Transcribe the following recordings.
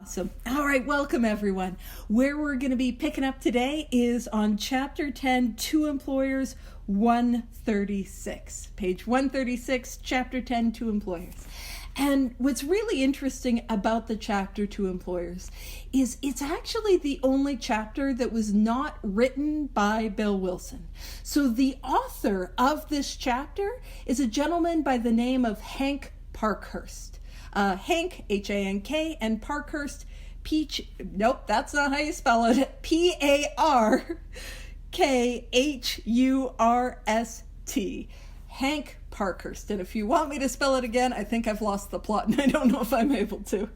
Awesome. All right, welcome everyone. Where we're going to be picking up today is on Chapter 10, Two Employers, 136. Page 136, Chapter 10, Two Employers. And what's really interesting about the chapter Two Employers is it's actually the only chapter that was not written by Bill Wilson. So the author of this chapter is a gentleman by the name of Hank Parkhurst. Hank, H-A-N-K, and Parkhurst, nope, that's not how you spell it, P-A-R-K-H-U-R-S-T, Hank Parkhurst. And if you want me to spell it again, I think I've lost the plot, and I don't know if I'm able to.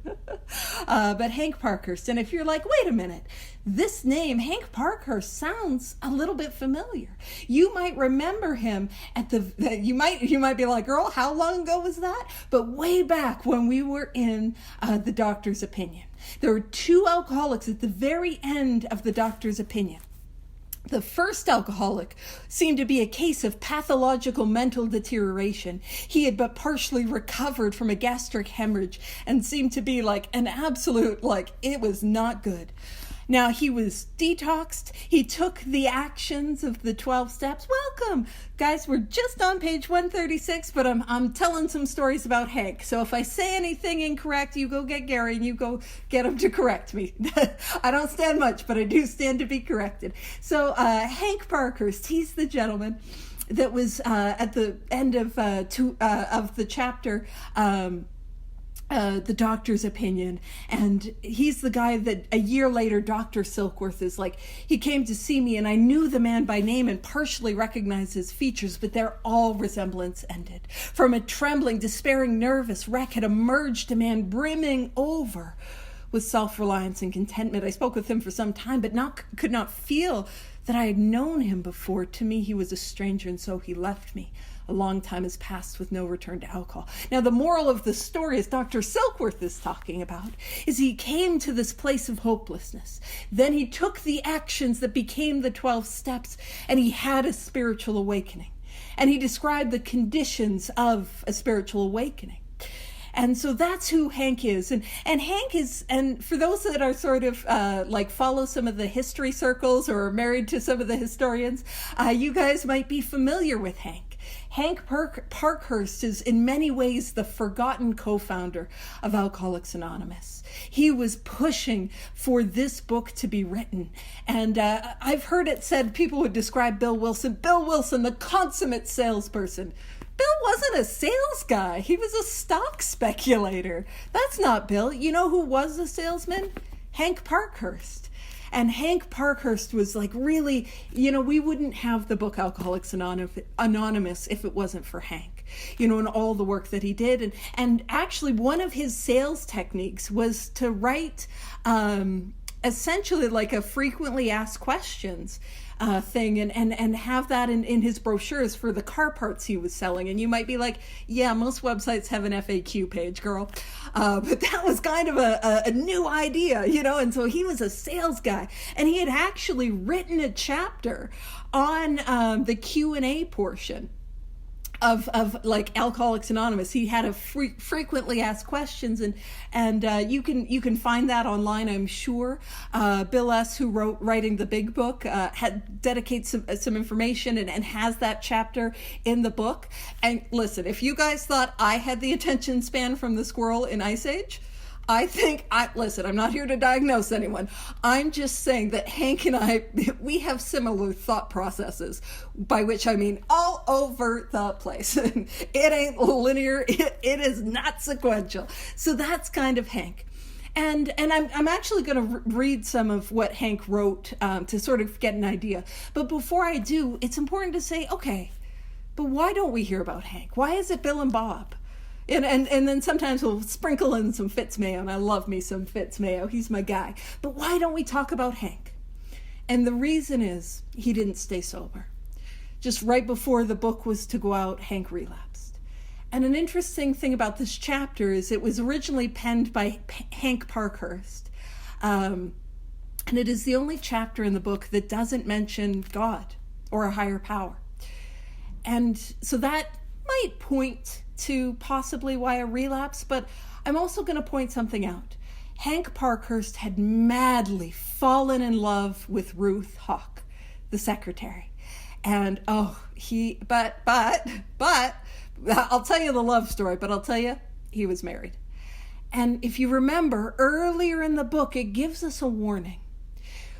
But Hank Parkhurst, and if you're like, wait a minute, this name, Hank Parkhurst, sounds a little bit familiar. You might remember him you might be like, girl, how long ago was that? But way back when we were in The Doctor's Opinion. There were two alcoholics at the very end of The Doctor's Opinion. The first alcoholic seemed to be a case of pathological mental deterioration. He had but partially recovered from a gastric hemorrhage and seemed to be like an absolute, it was not good. Now, he was detoxed. He took the actions of the 12 steps. Welcome. Guys, we're just on page 136, but I'm telling some stories about Hank. So if I say anything incorrect, you go get Gary and you go get him to correct me. I don't stand much, but I do stand to be corrected. So Hank Parkhurst, he's the gentleman that was at the end of the chapter, The Doctor's Opinion, and he's the guy that a year later Dr. Silkworth is like, he came to see me and I knew the man by name and partially recognized his features, but their all resemblance ended. From a trembling, despairing, nervous wreck had emerged a man brimming over with self-reliance and contentment. I spoke with him for some time, but could not feel that I had known him before. To me, he was a stranger, and so he left me. A long time has passed with no return to alcohol. Now, the moral of the story, as Dr. Silkworth is talking about, is he came to this place of hopelessness. Then he took the actions that became the 12 steps, and he had a spiritual awakening. And he described the conditions of a spiritual awakening. And so that's who Hank is. And Hank is, and for those that are sort of follow some of the history circles or are married to some of the historians, you guys might be familiar with Hank. Hank Parkhurst is in many ways the forgotten co-founder of Alcoholics Anonymous. He was pushing for this book to be written. And I've heard it said people would describe Bill Wilson, the consummate salesperson. Bill wasn't a sales guy. He was a stock speculator. That's not Bill. You know who was a salesman? Hank Parkhurst. And Hank Parkhurst was like really, we wouldn't have the book Alcoholics Anonymous if it wasn't for Hank, and all the work that he did. And actually one of his sales techniques was to write essentially like a frequently asked questions thing and have that in his brochures for the car parts he was selling. And you might be like, yeah, most websites have an FAQ page, girl. But that was kind of a new idea, and so he was a sales guy. And he had actually written a chapter on the Q&A portion of Alcoholics Anonymous. He had a frequently asked questions, and you can find that online, I'm sure. Bill S., who writing the big book, dedicates some information and has that chapter in the book. And listen, if you guys thought I had the attention span from the squirrel in Ice Age, listen, I'm not here to diagnose anyone. I'm just saying that Hank and I, we have similar thought processes, by which I mean all over the place. It ain't linear. It is not sequential. So that's kind of Hank. And I'm actually going to read some of what Hank wrote to sort of get an idea. But before I do, it's important to say, okay, but why don't we hear about Hank? Why is it Bill and Bob? And then sometimes we'll sprinkle in some Fitzmayo, and I love me some Fitzmayo. He's my guy. But why don't we talk about Hank? And the reason is he didn't stay sober. Just right before the book was to go out, Hank relapsed. And an interesting thing about this chapter is it was originally penned by Hank Parkhurst. And it is the only chapter in the book that doesn't mention God or a higher power. And so that might point to possibly why a relapse, but I'm also going to point something out. Hank Parkhurst had madly fallen in love with Ruth Hawk, the secretary. And but I'll tell you the love story, but I'll tell you, he was married. And if you remember, earlier in the book, it gives us a warning,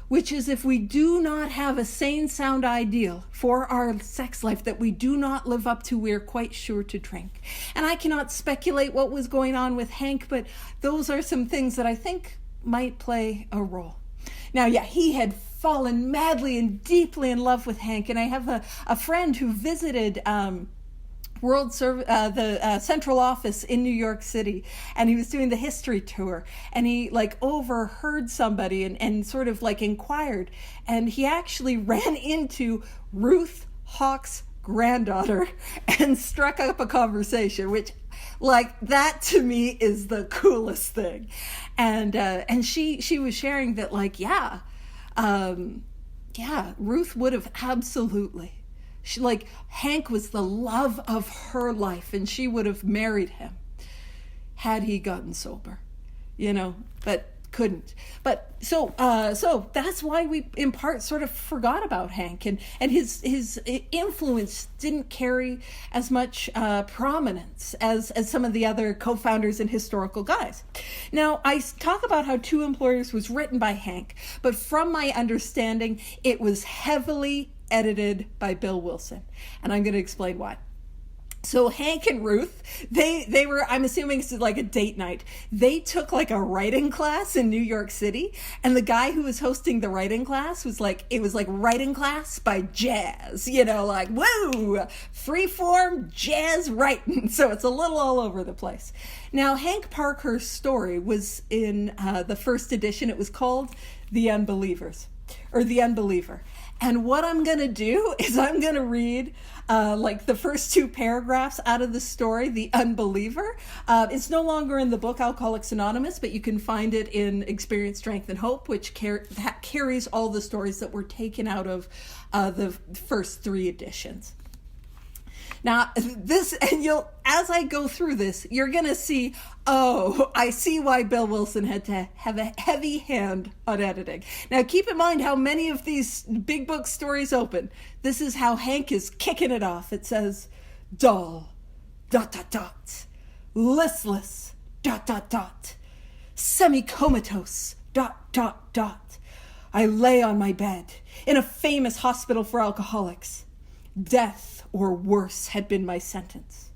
which is if we do not have a sane, sound ideal for our sex life that we do not live up to, we're quite sure to drink. And I cannot speculate what was going on with Hank, but those are some things that I think might play a role. Now, yeah, he had fallen madly and deeply in love with Hank, and I have a friend who visited the central office in New York City, and he was doing the history tour, and he overheard somebody and sort of inquired, and he actually ran into Ruth Hawk's granddaughter and struck up a conversation, which that to me is the coolest thing. And she was sharing that Ruth would have absolutely, Hank was the love of her life, and she would have married him had he gotten sober, but couldn't. But so that's why we in part sort of forgot about Hank, and his influence didn't carry as much prominence as some of the other co-founders and historical guys. Now, I talk about how Two Employers was written by Hank, but from my understanding, it was heavily edited by Bill Wilson, and I'm going to explain why. So Hank and Ruth, they were, I'm assuming it's like a date night. They took a writing class in New York City, and the guy who was hosting the writing class was it was writing class by jazz, woo, freeform jazz writing. So it's a little all over the place. Now, Hank Parkhurst's story was in the first edition. It was called The Unbelievers, or The Unbeliever. And what I'm going to do is I'm going to read the first two paragraphs out of the story, The Unbeliever. It's no longer in the book Alcoholics Anonymous, but you can find it in Experience, Strength, and Hope, which carries all the stories that were taken out of the first three editions. Now, as I go through this, you're going to see, I see why Bill Wilson had to have a heavy hand on editing. Now, keep in mind how many of these big book stories open. This is how Hank is kicking it off. It says, dull, ... listless, ... semi-comatose, ... I lay on my bed in a famous hospital for alcoholics. Death or worse had been my sentence.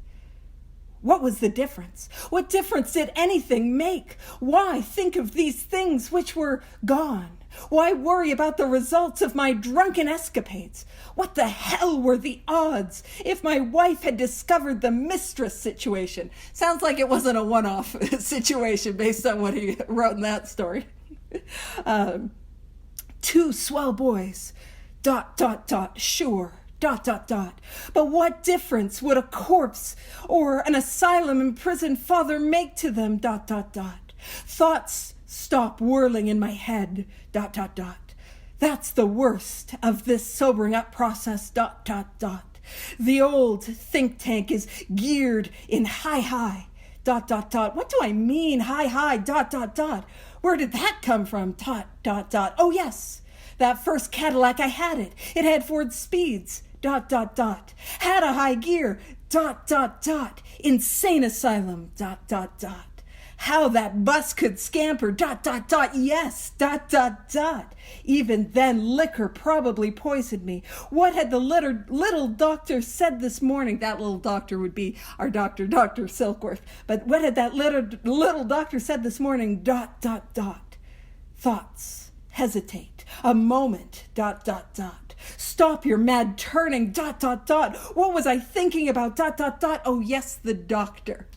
What was the difference? What difference did anything make? Why think of these things which were gone? Why worry about the results of my drunken escapades? What the hell were the odds if my wife had discovered the mistress situation? Sounds like it wasn't a one-off situation based on what he wrote in that story. Two swell boys, ... sure, ... But what difference would a corpse or an asylum imprisoned father make to them, ... Thoughts stop whirling in my head, ... That's the worst of this sobering up process, ... The old think tank is geared in high, ... What do I mean, high, ... Where did that come from, ... Oh, yes, that first Cadillac, I had it. It had Ford Speeds, ... Had a high gear, ... Insane asylum, ... How that bus could scamper, ... Yes, ... Even then, liquor probably poisoned me. What had the little doctor said this morning? That little doctor would be our doctor, Dr. Silkworth. But what had that little doctor said this morning? ... Thoughts hesitate a moment, ... Stop your mad turning, ... What was I thinking about, ... Oh, yes, the doctor.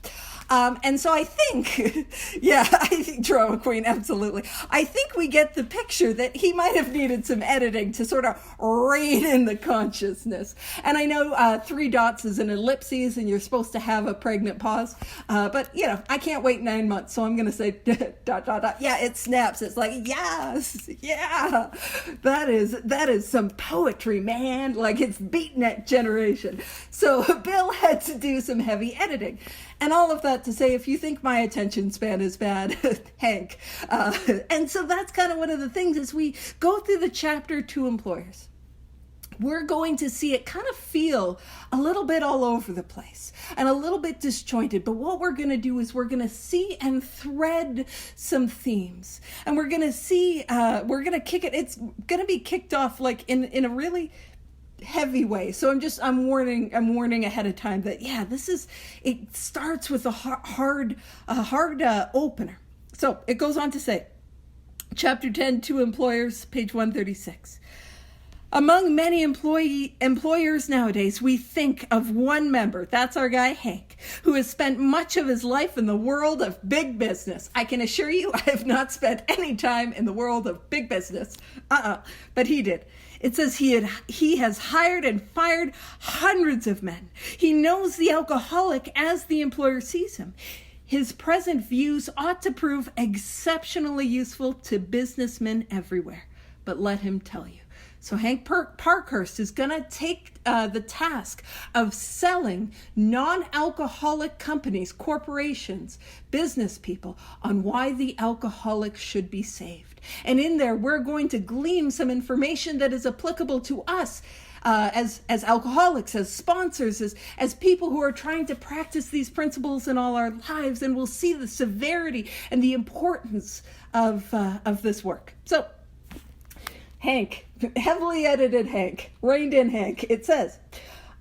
And so I think, drama queen, absolutely. I think we get the picture that he might have needed some editing to sort of rein in the consciousness. And I know 3 dots is an ellipses, and you're supposed to have a pregnant pause. But, I can't wait 9 months, so I'm going to say ... Yeah, it snaps. It's like, yes, yeah. That is some poetry, man. It's beatnik generation. So Bill had to do some heavy editing. And all of that that to say, if you think my attention span is bad, Hank. And so that's kind of one of the things as we go through the chapter to employers. We're going to see it kind of feel a little bit all over the place and a little bit disjointed. But what we're going to do is we're going to see and thread some themes. And we're going to see, we're going to kick it. It's going to be kicked off like in a really heavy way. So I'm warning ahead of time that, yeah, it starts with a hard opener. So it goes on to say, chapter 10, to employers, page 136. Among many employers nowadays, we think of one member, that's our guy Hank, who has spent much of his life in the world of big business. I can assure you I have not spent any time in the world of big business. But he did. It says he has hired and fired hundreds of men. He knows the alcoholic as the employer sees him. His present views ought to prove exceptionally useful to businessmen everywhere. But let him tell you. So Hank Parkhurst is going to take the task of selling non-alcoholic companies, corporations, business people on why the alcoholic should be saved. And in there, we're going to glean some information that is applicable to us as alcoholics, as sponsors, as people who are trying to practice these principles in all our lives. And we'll see the severity and the importance of this work. So Hank, heavily edited Hank, reined in Hank. It says,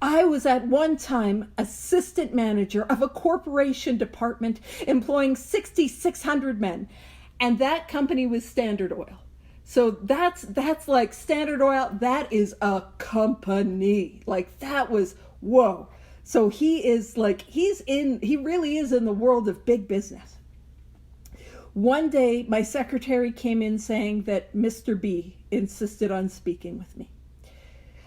I was at one time assistant manager of a corporation department employing 6,600 men, and that company was Standard Oil. So that's like Standard Oil. That is a company. Like that was, whoa. So he really is in the world of big business. One day, my secretary came in saying that Mr. B insisted on speaking with me.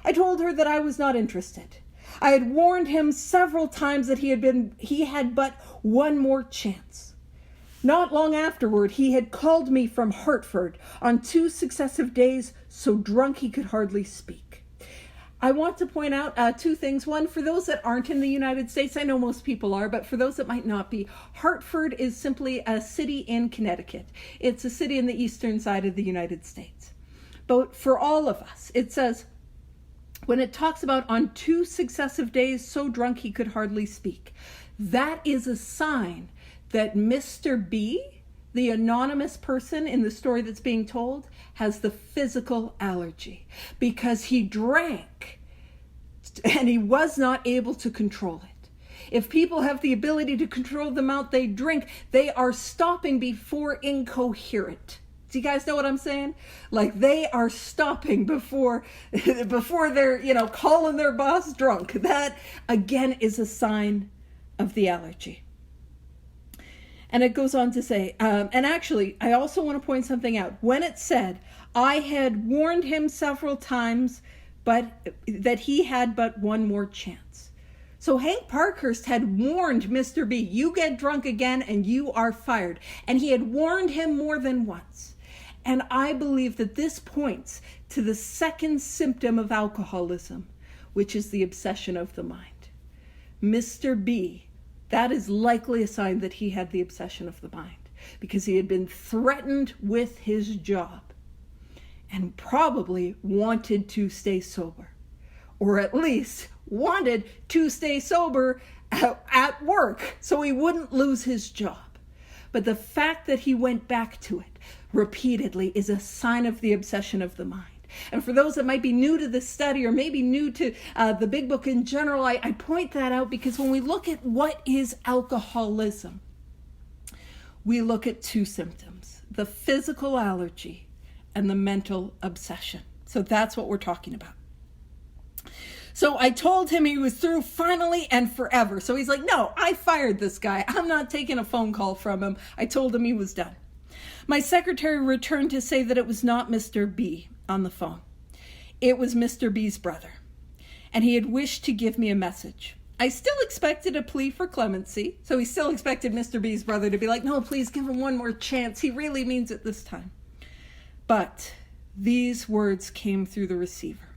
I told her that I was not interested. I had warned him several times that he had but one more chance. Not long afterward, he had called me from Hartford on 2 successive days, so drunk he could hardly speak. I want to point out 2 things. One, for those that aren't in the United States, I know most people are, but for those that might not be, Hartford is simply a city in Connecticut. It's a city in the eastern side of the United States. But for all of us, it says, when it talks about on 2 successive days, so drunk he could hardly speak, that is a sign that Mr. B, the anonymous person in the story that's being told, has the physical allergy because he drank and he was not able to control it. If people have the ability to control the amount they drink, they are stopping before incoherent. Do you guys know what I'm saying? Like they are stopping before they're, calling their boss drunk. That again is a sign of the allergy. And it goes on to say, and actually, I also want to point something out. When it said, I had warned him several times, but that he had but one more chance. So Hank Parkhurst had warned Mr. B, you get drunk again and you are fired. And he had warned him more than once. And I believe that this points to the second symptom of alcoholism, which is the obsession of the mind. Mr. B, that is likely a sign that he had the obsession of the mind because he had been threatened with his job and probably wanted to stay sober, or at least wanted to stay sober at work so he wouldn't lose his job. But the fact that he went back to it repeatedly is a sign of the obsession of the mind. And for those that might be new to this study or maybe new to the Big Book in general, I point that out because when we look at what is alcoholism, we look at 2 symptoms, the physical allergy and the mental obsession. So that's what we're talking about. So I told him he was through finally and forever. So he's like, no, I fired this guy. I'm not taking a phone call from him. I told him he was done. My secretary returned to say that it was not Mr. B on the phone. It was Mr. B's brother, and he had wished to give me a message. I still expected a plea for clemency, so he still expected Mr. B's brother to be like, no, please give him one more chance. He really means it this time. But these words came through the receiver.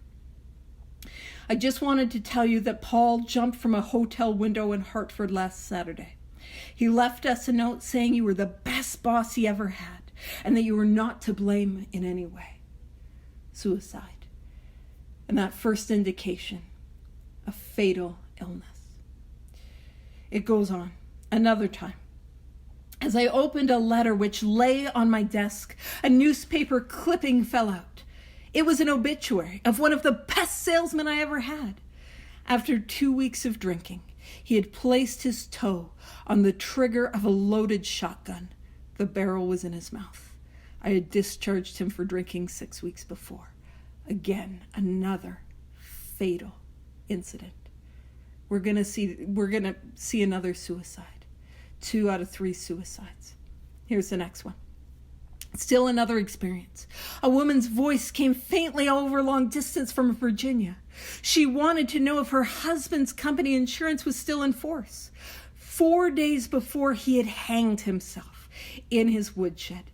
I just wanted to tell you that Paul jumped from a hotel window in Hartford last Saturday. He left us a note saying you were the best boss he ever had and that you were not to blame in any way. Suicide. And that first indication, a fatal illness. It goes on. Another time, as I opened a letter which lay on my desk, a newspaper clipping fell out. It was an obituary of one of the best salesmen I ever had. After 2 weeks of drinking, he had placed his toe on the trigger of a loaded shotgun. The barrel was in his mouth. I had discharged him for drinking 6 weeks before. Again, another fatal incident. We're gonna see another suicide. 2 out of 3 suicides. Here's the next one. Still another experience. A woman's voice came faintly over long distance from Virginia. She wanted to know if her husband's company insurance was still in force. 4 days before he had hanged himself in his woodshed.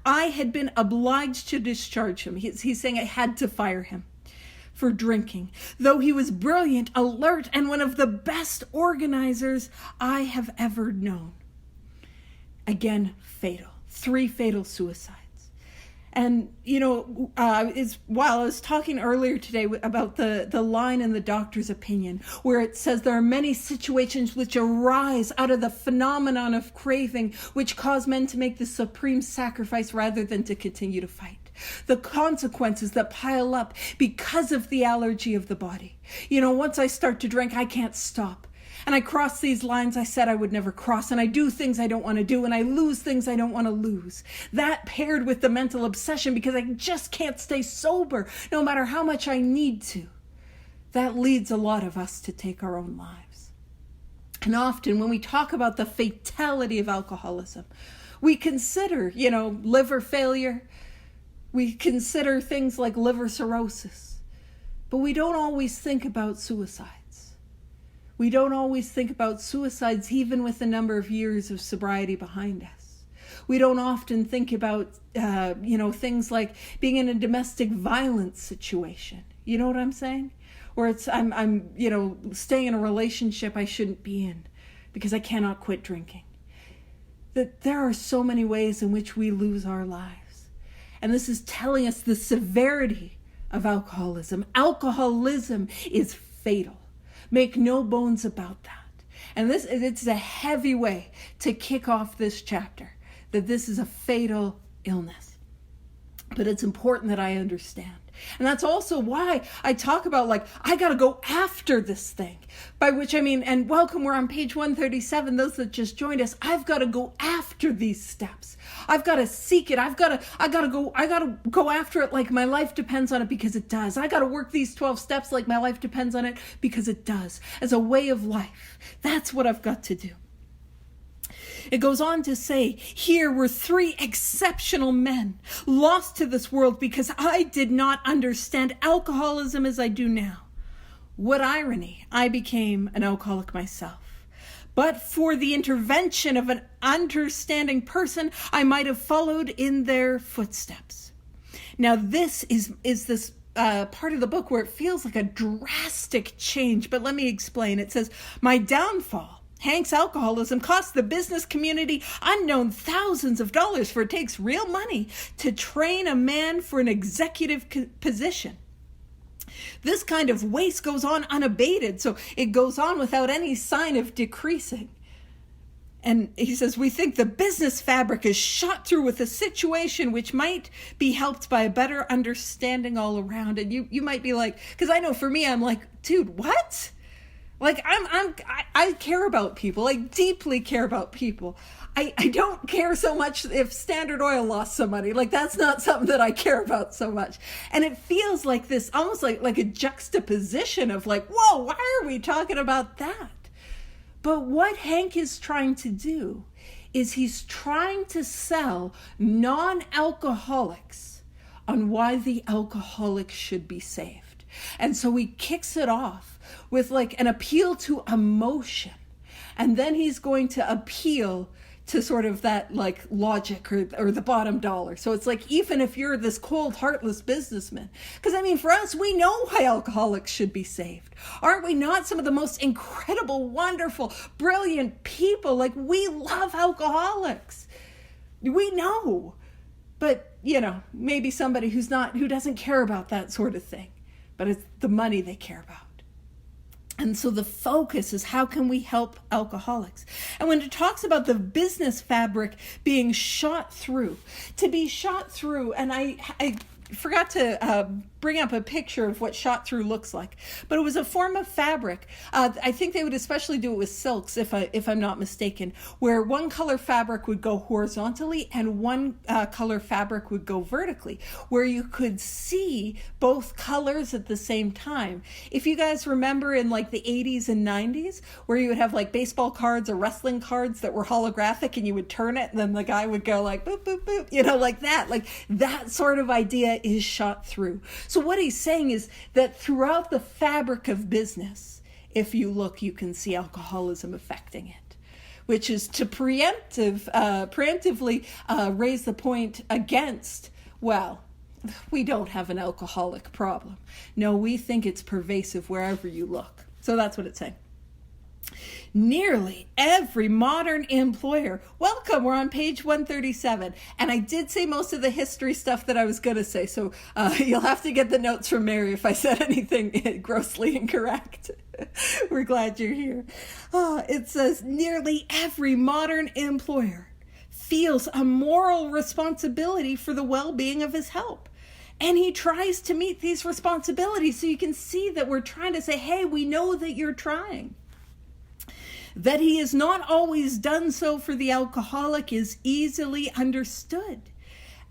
I had been obliged to discharge him. He's saying I had to fire him for drinking, though he was brilliant, alert, and one of the best organizers I have ever known. Again, fatal. 3 fatal suicides. And, while I was talking earlier today about the line in the doctor's opinion, where it says there are many situations which arise out of the phenomenon of craving, which cause men to make the supreme sacrifice rather than to continue to fight. The consequences that pile up because of the allergy of the body. Once I start to drink, I can't stop. And I cross these lines I said I would never cross, and I do things I don't want to do, and I lose things I don't want to lose. That paired with the mental obsession because I just can't stay sober no matter how much I need to. That leads a lot of us to take our own lives. And often when we talk about the fatality of alcoholism, we consider, liver failure. We consider things like liver cirrhosis. But we don't always think about suicides. We don't always think about suicides even with the number of years of sobriety behind us. We don't often think about, things like being in a domestic violence situation. You know what I'm saying? Or it's I'm staying in a relationship I shouldn't be in because I cannot quit drinking. That there are so many ways in which we lose our lives. And this is telling us the severity of alcoholism. Alcoholism is fatal. Make no bones about that. And it's a heavy way to kick off this chapter, that this is a fatal illness. But it's important that I understand. And that's also why I talk about, I got to go after this thing. By which I mean, and welcome, we're on page 137, those that just joined us. I've got to go after these steps. I've got to seek it. I got to go after it like my life depends on it, because it does. I got to work these 12 steps like my life depends on it, because it does. As a way of life. That's what I've got to do. It goes on to say, here were 3 exceptional men lost to this world because I did not understand alcoholism as I do now. What irony, I became an alcoholic myself. But for the intervention of an understanding person, I might have followed in their footsteps. Now this is this part of the book where it feels like a drastic change, but let me explain. It says, my downfall, Hank's alcoholism, cost the business community unknown thousands of dollars, for it takes real money to train a man for an executive position. This kind of waste goes on unabated, so it goes on without any sign of decreasing. And he says, we think the business fabric is shot through with a situation which might be helped by a better understanding all around. And you might be like, because I know for me, I'm like, dude, what? I care about people. I deeply care about people. I don't care so much if Standard Oil lost some money. That's not something that I care about so much. And it feels like this, almost like a juxtaposition of whoa, why are we talking about that? But what Hank is trying to do is he's trying to sell non-alcoholics on why the alcoholic should be saved. And so he kicks it off with an appeal to emotion. And then he's going to appeal to sort of that like logic or the bottom dollar. So it's like, even if you're this cold, heartless businessman, because I mean, for us, we know why alcoholics should be saved. Aren't we not some of the most incredible, wonderful, brilliant people? Like, we love alcoholics. We know. But, you know, maybe somebody who doesn't care about that sort of thing, but it's the money they care about. And so the focus is, how can we help alcoholics? And when it talks about the business fabric being shot through, to be shot through, and I forgot to bring up a picture of what shot through looks like, but it was a form of fabric. I think they would especially do it with silks, if I'm not mistaken, where one color fabric would go horizontally and one color fabric would go vertically, where you could see both colors at the same time. If you guys remember in like the 80s and 90s, where you would have like baseball cards or wrestling cards that were holographic, and you would turn it and then the guy would go like boop, boop, boop, you know, like that sort of idea is shot through. So what he's saying is that throughout the fabric of business, if you look, you can see alcoholism affecting it, which is to preemptively raise the point against, well, we don't have an alcoholic problem. No, we think it's pervasive wherever you look. So that's what it's saying. Nearly every modern employer. Welcome, we're on page 137. And I did say most of the history stuff that I was going to say, so you'll have to get the notes from Mary if I said anything grossly incorrect. We're glad you're here. It says, nearly every modern employer feels a moral responsibility for the well-being of his help. And he tries to meet these responsibilities. So you can see that we're trying to say, hey, we know that you're trying. That he has not always done so for the alcoholic is easily understood.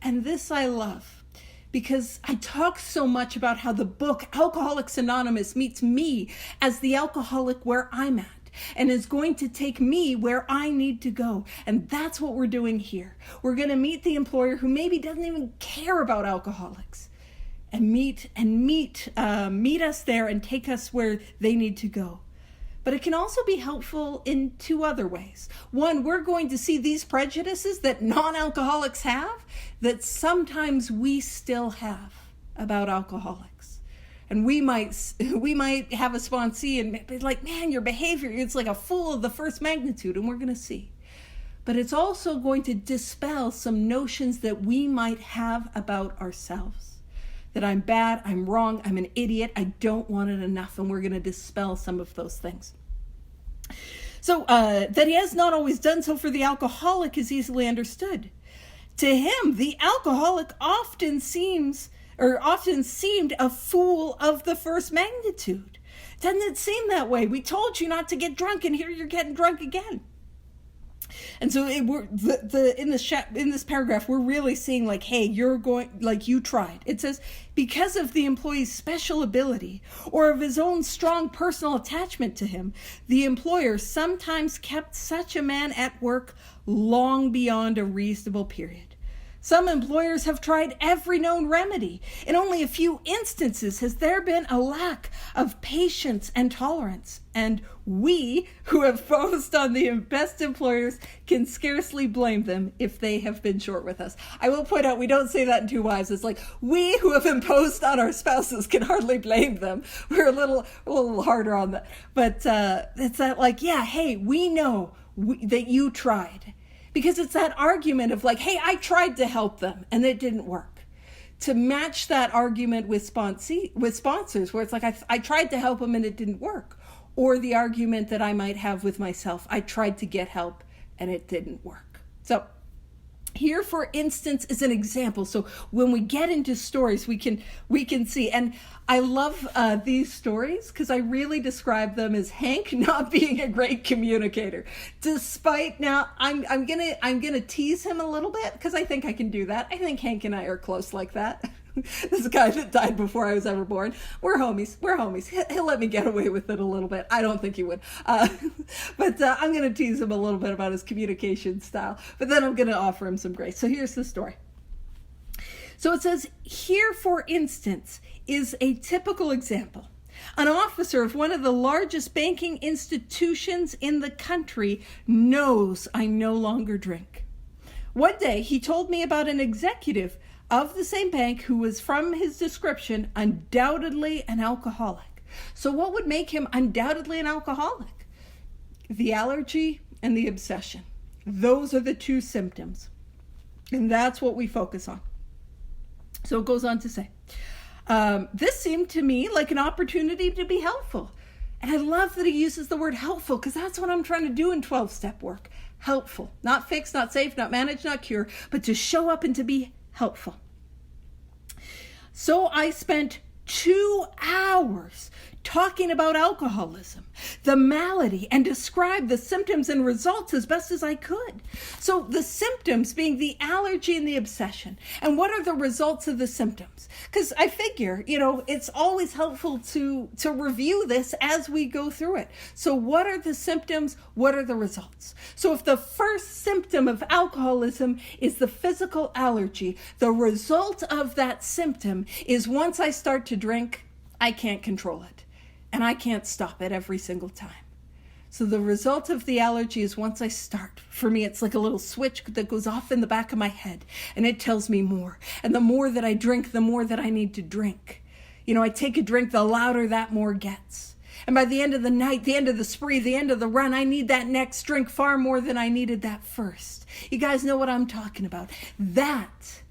And this I love, because I talk so much about how the book Alcoholics Anonymous meets me as the alcoholic where I'm at, and is going to take me where I need to go. And that's what we're doing here. We're going to meet the employer who maybe doesn't even care about alcoholics, and meet us there and take us where they need to go. But it can also be helpful in two other ways. One, we're going to see these prejudices that non-alcoholics have, that sometimes we still have about alcoholics. And we might have a sponsee and be like, man, your behavior, it's like a fool of the first magnitude, and we're going to see. But it's also going to dispel some notions that we might have about ourselves. That I'm bad, I'm wrong, I'm an idiot, I don't want it enough, and we're going to dispel some of those things. So that he has not always done so for the alcoholic is easily understood. To him, the alcoholic often seemed a fool of the first magnitude. Doesn't it seem that way? We told you not to get drunk, and here you're getting drunk again. And so in this paragraph, we're really seeing like, hey, you tried. It says, because of the employee's special ability or of his own strong personal attachment to him, the employer sometimes kept such a man at work long beyond a reasonable period. Some employers have tried every known remedy. In only a few instances has there been a lack of patience and tolerance. And we, who have focused on the best employers, can scarcely blame them if they have been short with us. I will point out, we don't say that in Two Wives. It's like, we who have imposed on our spouses can hardly blame them. We're a little harder on that. But it's that like, yeah, hey, we know that you tried. Because it's that argument of like, hey, I tried to help them and it didn't work. To match that argument with sponsors, where it's like, I tried to help them and it didn't work. Or the argument that I might have with myself, I tried to get help and it didn't work. So here, for instance, is an example. So when we get into stories, we can see. And I love these stories because I really describe them as Hank not being a great communicator. Despite now, I'm gonna tease him a little bit because I think I can do that. I think Hank and I are close like that. This guy that died before I was ever born. We're homies. He'll let me get away with it a little bit. I don't think he would. But I'm going to tease him a little bit about his communication style. But then I'm going to offer him some grace. So here's the story. So it says, here, for instance, is a typical example. An officer of one of the largest banking institutions in the country knows I no longer drink. One day, he told me about an executive of the same bank who was, from his description, undoubtedly an alcoholic. So what would make him undoubtedly an alcoholic? The allergy and the obsession. Those are the two symptoms. And that's what we focus on. So it goes on to say, this seemed to me like an opportunity to be helpful. And I love that he uses the word helpful, because that's what I'm trying to do in 12-step work. Helpful. Not fix, not save, not manage, not cure, but to show up and to be helpful. So I spent 2 hours talking about alcoholism, the malady, and described the symptoms and results as best as I could. So the symptoms being the allergy and the obsession. And what are the results of the symptoms? Because I figure, it's always helpful to review this as we go through it. So what are the symptoms? What are the results? So if the first symptom of alcoholism is the physical allergy, the result of that symptom is once I start to drink, I can't control it. And I can't stop it every single time. So the result of the allergy is once I start, for me, it's like a little switch that goes off in the back of my head, and it tells me more. And the more that I drink, the more that I need to drink. I take a drink, the louder that more gets. And by the end of the night, the end of the spree, the end of the run, I need that next drink far more than I needed that first. You guys know what I'm talking about. That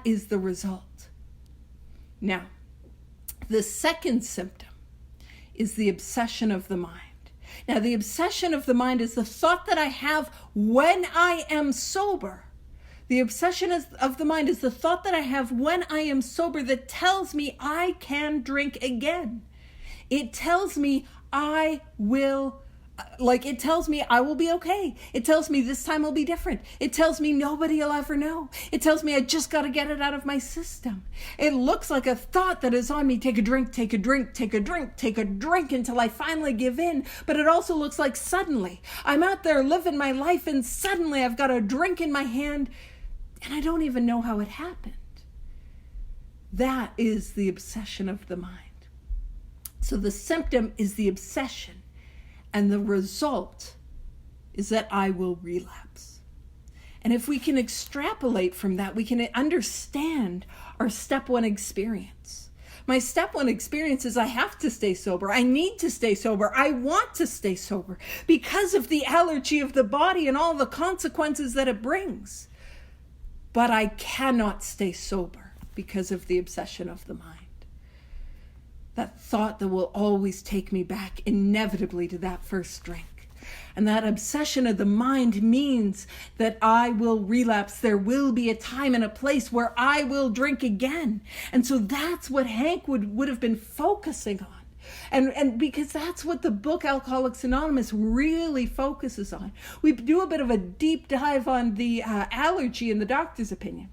is the result. Now, the second symptom is the obsession of the mind. Now, the obsession of the mind is the thought that I have when I am sober. The obsession of the mind is the thought that I have when I am sober that tells me I can drink again. It tells me I will be okay. It tells me this time will be different. It tells me nobody will ever know. It tells me I just got to get it out of my system. It looks like a thought that is on me. Take a drink, take a drink, take a drink, take a drink until I finally give in. But it also looks like suddenly I'm out there living my life and suddenly I've got a drink in my hand and I don't even know how it happened. That is the obsession of the mind. So the symptom is the obsession. And the result is that I will relapse. And if we can extrapolate from that, we can understand our step one experience. My step one experience is I have to stay sober. I need to stay sober. I want to stay sober because of the allergy of the body and all the consequences that it brings. But I cannot stay sober because of the obsession of the mind. That thought that will always take me back inevitably to that first drink. And that obsession of the mind means that I will relapse. There will be a time and a place where I will drink again. And so that's what Hank would have been focusing on. And because that's what the book Alcoholics Anonymous really focuses on. We do a bit of a deep dive on the allergy in the doctor's opinion.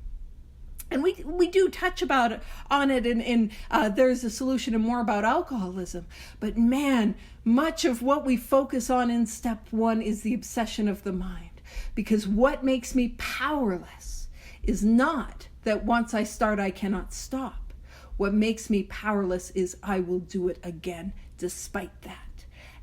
And we do touch on it in There's a Solution and more about alcoholism. But man, much of what we focus on in step one is the obsession of the mind. Because what makes me powerless is not that once I start, I cannot stop. What makes me powerless is I will do it again despite that.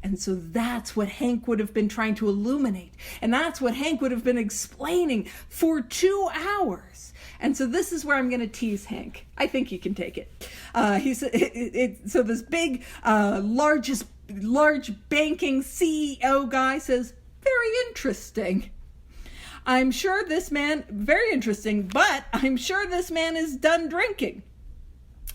And so that's what Hank would have been trying to illuminate. And that's what Hank would have been explaining for 2 hours. And so this is where I'm going to tease Hank. I think he can take it. So this big, large banking CEO guy says, very interesting. I'm sure this man, very interesting, but I'm sure this man is done drinking.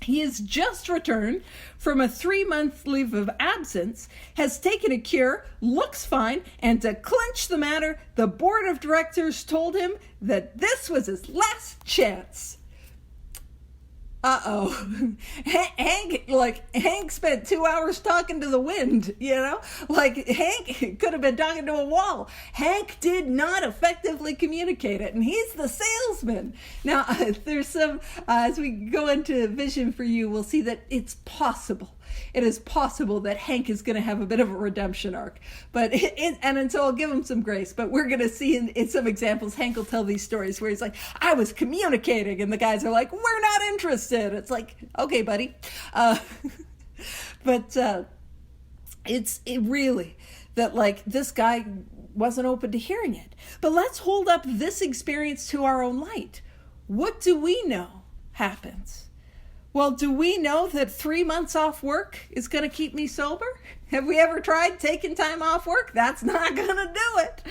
He has just returned from a 3-month leave of absence, has taken a cure, looks fine, and to clinch the matter, the board of directors told him that this was his last chance. Hank spent 2 hours talking to the wind, Hank could have been talking to a wall. Hank did not effectively communicate it, and he's the salesman. Now, there's some, as we go into Vision for You, we'll see that it's possible. It is possible that Hank is going to have a bit of a redemption arc, and so I'll give him some grace. But we're going to see in some examples, Hank will tell these stories where he's like, I was communicating, and the guys are like, we're not interested. It's like, okay, buddy. But it really, that like this guy wasn't open to hearing it. But let's hold up this experience to our own light. What do we know happens? Well, do we know that 3 months off work is going to keep me sober? Have we ever tried taking time off work? That's not going to do it.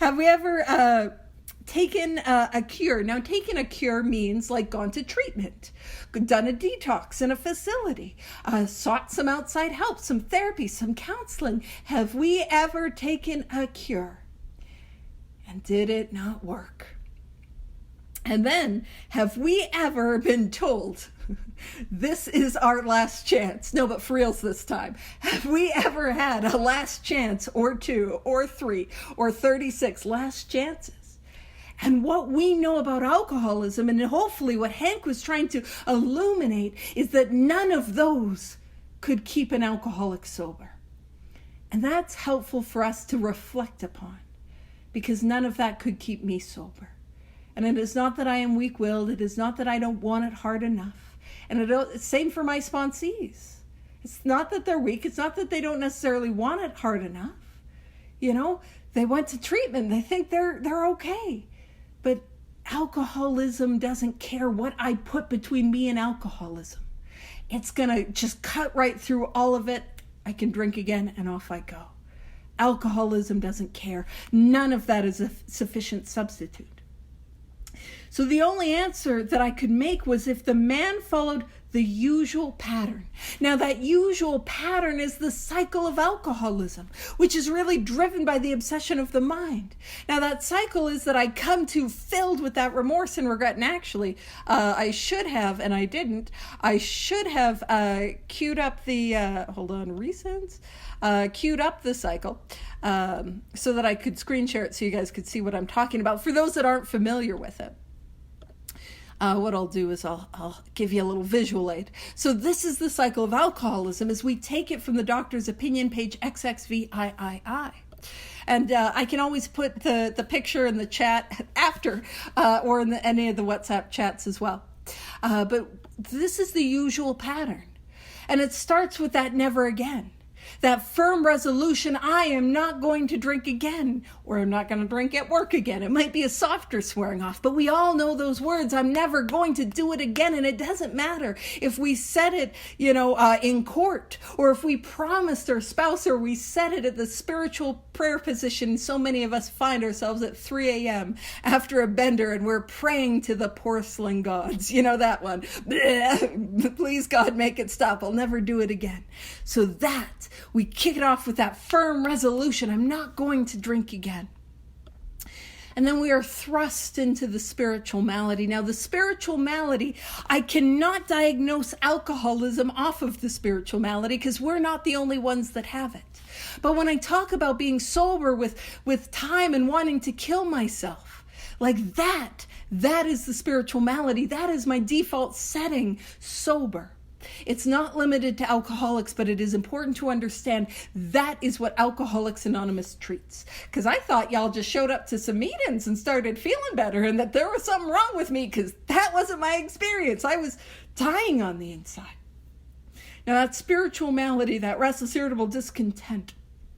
Have we ever taken a cure? Now, taking a cure means like gone to treatment, done a detox in a facility, sought some outside help, some therapy, some counseling. Have we ever taken a cure? And did it not work? And then, have we ever been told, this is our last chance? No, but for reals this time. Have we ever had a last chance or 2 or 3 or 36 last chances? And what we know about alcoholism, and hopefully what Hank was trying to illuminate, is that none of those could keep an alcoholic sober. And that's helpful for us to reflect upon, because none of that could keep me sober. And it is not that I am weak-willed. It is not that I don't want it hard enough. And it's same for my sponsees. It's not that they're weak. It's not that they don't necessarily want it hard enough. You know, they went to treatment. They think they're okay. But alcoholism doesn't care what I put between me and alcoholism. It's going to just cut right through all of it. I can drink again and off I go. Alcoholism doesn't care. None of that is a sufficient substitute. So the only answer that I could make was if the man followed the usual pattern. Now that usual pattern is the cycle of alcoholism, which is really driven by the obsession of the mind. Now that cycle is that I come to filled with that remorse and regret. And actually, I should have, and I didn't, I should have queued up the, queued up the cycle so that I could screen share it so you guys could see what I'm talking about. For those that aren't familiar with it. What I'll do is I'll give you a little visual aid. So this is the cycle of alcoholism as we take it from the doctor's opinion, page XXVIII. And I can always put the picture in the chat after or in any of the WhatsApp chats as well. But this is the usual pattern. And it starts with that never again. That firm resolution, I am not going to drink again, or I'm not going to drink at work again. It might be a softer swearing off, but we all know those words. I'm never going to do it again. And it doesn't matter if we said it, in court, or if we promised our spouse, or we said it at the spiritual prayer position. So many of us find ourselves at 3 a.m. after a bender and we're praying to the porcelain gods. You know that one. Please, God, make it stop. I'll never do it again. So that we kick it off with that firm resolution. I'm not going to drink again. And then we are thrust into the spiritual malady. Now, the spiritual malady, I cannot diagnose alcoholism off of the spiritual malady because we're not the only ones that have it. But when I talk about being sober with time and wanting to kill myself, like that is the spiritual malady. That is my default setting, sober. It's not limited to alcoholics, but it is important to understand that is what Alcoholics Anonymous treats. Because I thought y'all just showed up to some meetings and started feeling better and that there was something wrong with me because that wasn't my experience. I was dying on the inside. Now that spiritual malady, that restless, irritable discontent,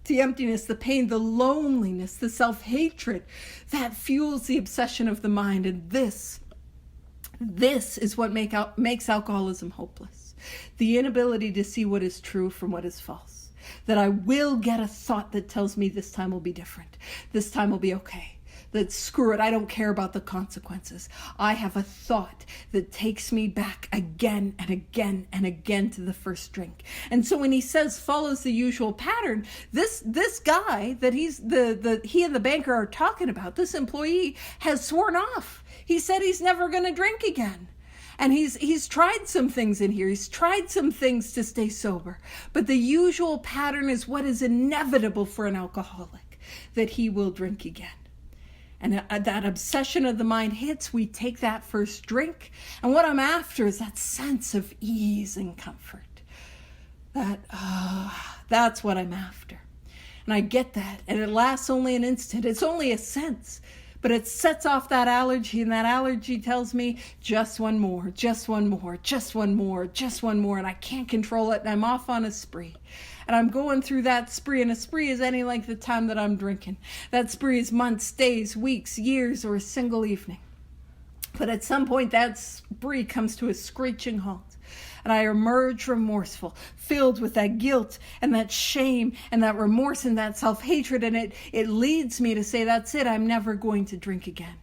the emptiness, the pain, the loneliness, the self-hatred, that fuels the obsession of the mind. And this is what makes alcoholism hopeless. The inability to see what is true from what is false. That I will get a thought that tells me this time will be different. This time will be okay. That screw it, I don't care about the consequences. I have a thought that takes me back again and again and again to the first drink. And so when he says follows the usual pattern, this guy that he and the banker are talking about, this employee has sworn off. He said he's never going to drink again. And he's tried some things in here. He's tried some things to stay sober. But the usual pattern is what is inevitable for an alcoholic, that he will drink again. And that obsession of the mind hits, we take that first drink. And what I'm after is that sense of ease and comfort. That's what I'm after. And I get that. And it lasts only an instant. It's only a sense. But it sets off that allergy, and that allergy tells me just one more, just one more, just one more, just one more, and I can't control it, and I'm off on a spree. And I'm going through that spree, and a spree is any length of time that I'm drinking. That spree is months, days, weeks, years, or a single evening. But at some point, that spree comes to a screeching halt. And I emerge remorseful, filled with that guilt and that shame and that remorse and that self-hatred. And it leads me to say, that's it, I'm never going to drink again.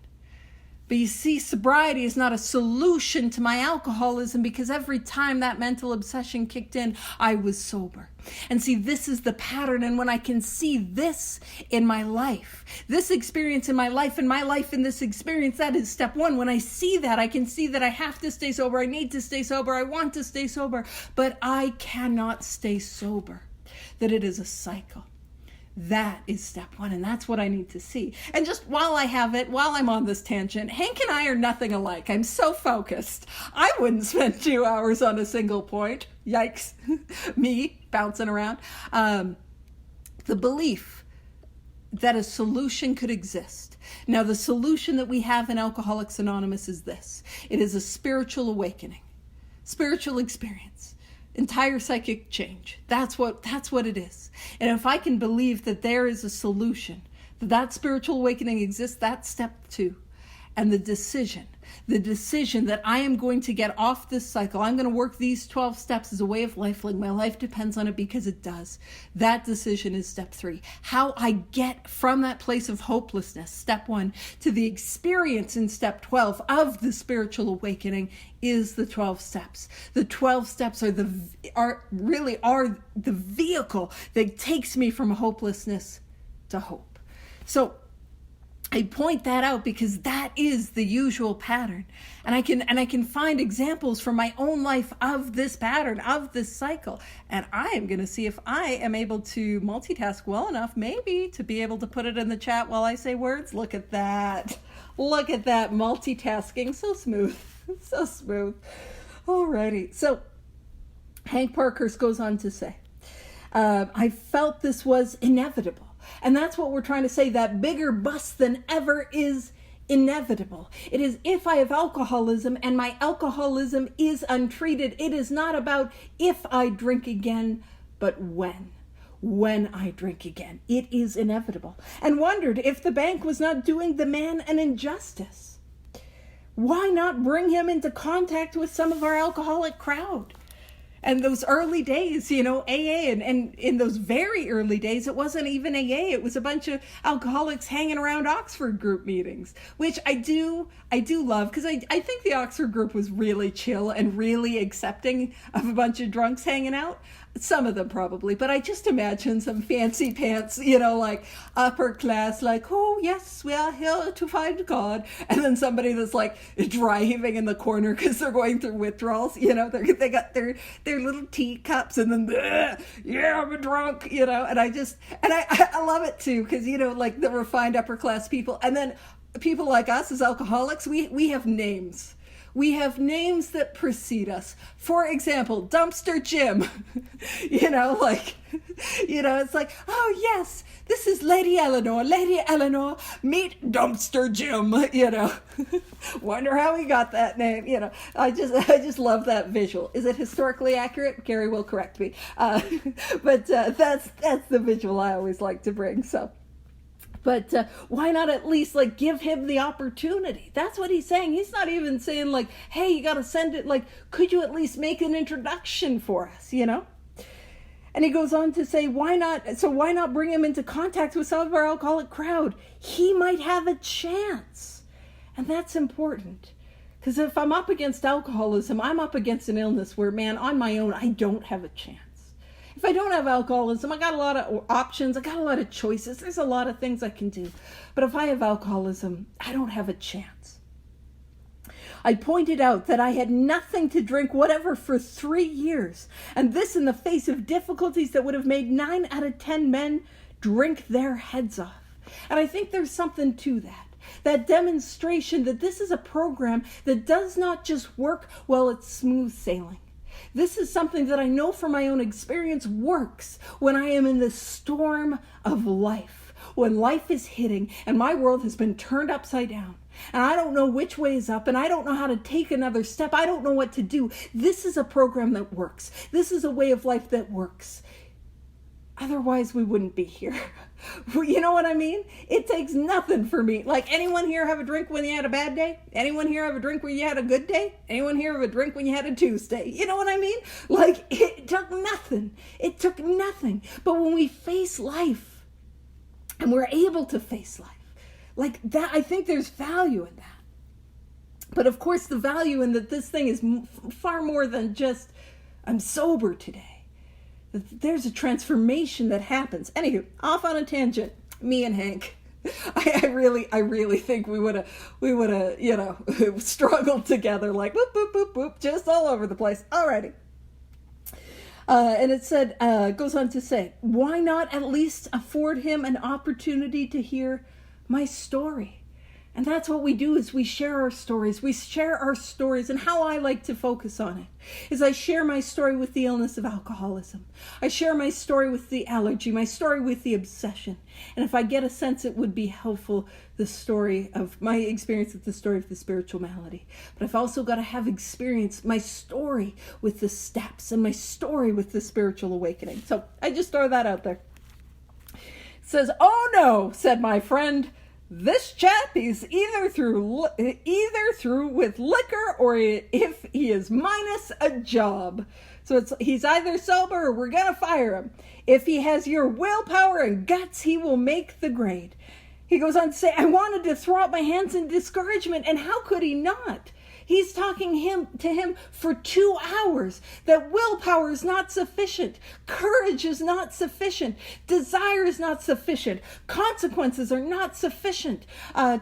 But you see, sobriety is not a solution to my alcoholism, because every time that mental obsession kicked in, I was sober. And see, this is the pattern. And when I can see this in my life, this experience in my life, and my life in this experience, that is step one. When I see that, I can see that I have to stay sober. I need to stay sober. I want to stay sober, but I cannot stay sober. That it is a cycle. That is step one, and that's what I need to see. And just while I have it, while I'm on this tangent, Hank and I are nothing alike. I'm so focused. I wouldn't spend 2 hours on a single point. Yikes. Me bouncing around. The belief that a solution could exist. Now, the solution that we have in Alcoholics Anonymous is this. It is a spiritual awakening, spiritual experience. Entire psychic change. That's what it is. And if I can believe that there is a solution, that spiritual awakening exists, that's step two. And the decision that I am going to get off this cycle, I'm going to work these 12 steps as a way of life, like my life depends on it, because it does. That decision is step three. How I get from that place of hopelessness, step one, to the experience in step 12 of the spiritual awakening is the 12 steps. The 12 steps are really the vehicle that takes me from hopelessness to hope. So I point that out because that is the usual pattern. And I can find examples from my own life of this pattern, of this cycle. And I am going to see if I am able to multitask well enough, maybe, to be able to put it in the chat while I say words. Look at that. Look at that multitasking. So smooth. So smooth. Alrighty. So Hank Parkhurst goes on to say, I felt this was inevitable. And that's what we're trying to say. That bigger bust than ever is inevitable. It is if I have alcoholism and my alcoholism is untreated. It is not about if I drink again, but when I drink again. It is inevitable. And wondered if the bank was not doing the man an injustice. Why not bring him into contact with some of our alcoholic crowd? And those early days, AA, and in those very early days, it wasn't even AA. It was a bunch of alcoholics hanging around Oxford group meetings, which I do love, because I think the Oxford group was really chill and really accepting of a bunch of drunks hanging out. Some of them probably, but I just imagine some fancy pants, like upper class, like, oh yes, we are here to find God. And then somebody that's like dry heaving in the corner because they're going through withdrawals, they got their little teacups, and then, yeah, I'm a drunk, and I love it too, because, like the refined upper class people. And then people like us as alcoholics, we have names. We have names that precede us. For example, Dumpster Jim. It's like, oh yes, this is Lady Eleanor. Lady Eleanor, meet Dumpster Jim. Wonder how he got that name. I just love that visual. Is it historically accurate? Gary will correct me. But that's the visual I always like to bring. So. But why not at least give him the opportunity? That's what he's saying. He's not even saying hey, you got to send it. Could you at least make an introduction for us, And he goes on to say, why not bring him into contact with some of our alcoholic crowd? He might have a chance. And that's important. Because if I'm up against alcoholism, I'm up against an illness where, man, on my own, I don't have a chance. If I don't have alcoholism, I got a lot of options. I got a lot of choices. There's a lot of things I can do. But if I have alcoholism, I don't have a chance. I pointed out that I had nothing to drink whatever for 3 years. And this in the face of difficulties that would have made 9 out of 10 men drink their heads off. And I think there's something to that. That demonstration that this is a program that does not just work while it's smooth sailing. This is something that I know from my own experience works when I am in the storm of life, when life is hitting and my world has been turned upside down, and I don't know which way is up, and I don't know how to take another step. I don't know what to do. This is a program that works. This is a way of life that works. Otherwise, we wouldn't be here. You know what I mean? It takes nothing for me. Like, anyone here have a drink when you had a bad day? Anyone here have a drink when you had a good day? Anyone here have a drink when you had a Tuesday? You know what I mean? Like, it took nothing. It took nothing. But when we face life, and we're able to face life, like that, I think there's value in that. But of course, the value in that this thing is far more than just, I'm sober today. There's a transformation that happens. Anywho, off on a tangent, me and Hank. I really think we would have, struggled together like boop, boop, boop, boop, just all over the place. Alrighty. And it said, goes on to say, why not at least afford him an opportunity to hear my story? And that's what we do, is we share our stories. We share our stories, and how I like to focus on it is I share my story with the illness of alcoholism. I share my story with the allergy, my story with the obsession. And if I get a sense it would be helpful, the story of my experience with the story of the spiritual malady. But I've also got to have experience, my story with the steps and my story with the spiritual awakening. So I just throw that out there. It says, oh no, said my friend. This chap is either through with liquor, or if he is minus a job. So he's either sober or we're going to fire him. If he has your willpower and guts, he will make the grade. He goes on to say, I wanted to throw up my hands in discouragement, and how could he not? He's talking to him for 2 hours that willpower is not sufficient. Courage is not sufficient. Desire is not sufficient. Consequences are not sufficient.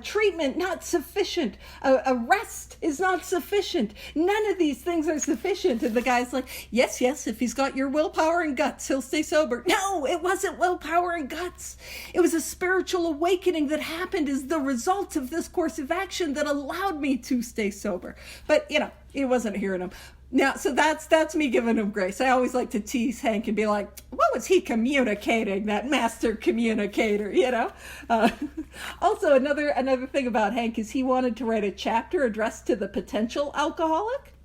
Treatment not sufficient. Rest is not sufficient. None of these things are sufficient. And the guy's like, yes, if he's got your willpower and guts, he'll stay sober. No, it wasn't willpower and guts. It was a spiritual awakening that happened as the result of this course of action that allowed me to stay sober. But, he wasn't hearing him. Now, so that's me giving him grace. I always like to tease Hank and be like, what was he communicating, that master communicator, Also, another thing about Hank is he wanted to write a chapter addressed to the potential alcoholic.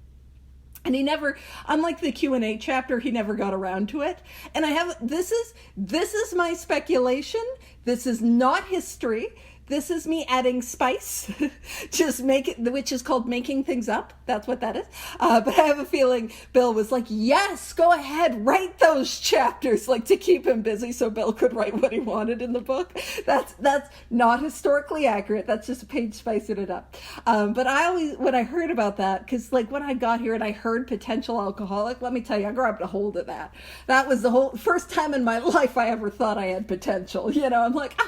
And he never, unlike the Q&A chapter, he never got around to it. And this is my speculation. This is not history. This is me adding spice, which is called making things up. That's what that is. But I have a feeling Bill was like, yes, go ahead, write those chapters, like to keep him busy so Bill could write what he wanted in the book. That's not historically accurate. That's just Paige spicing it up. But when I heard about that, because like when I got here and I heard potential alcoholic, let me tell you, I grabbed a hold of that. That was the first time in my life I ever thought I had potential. I'm like,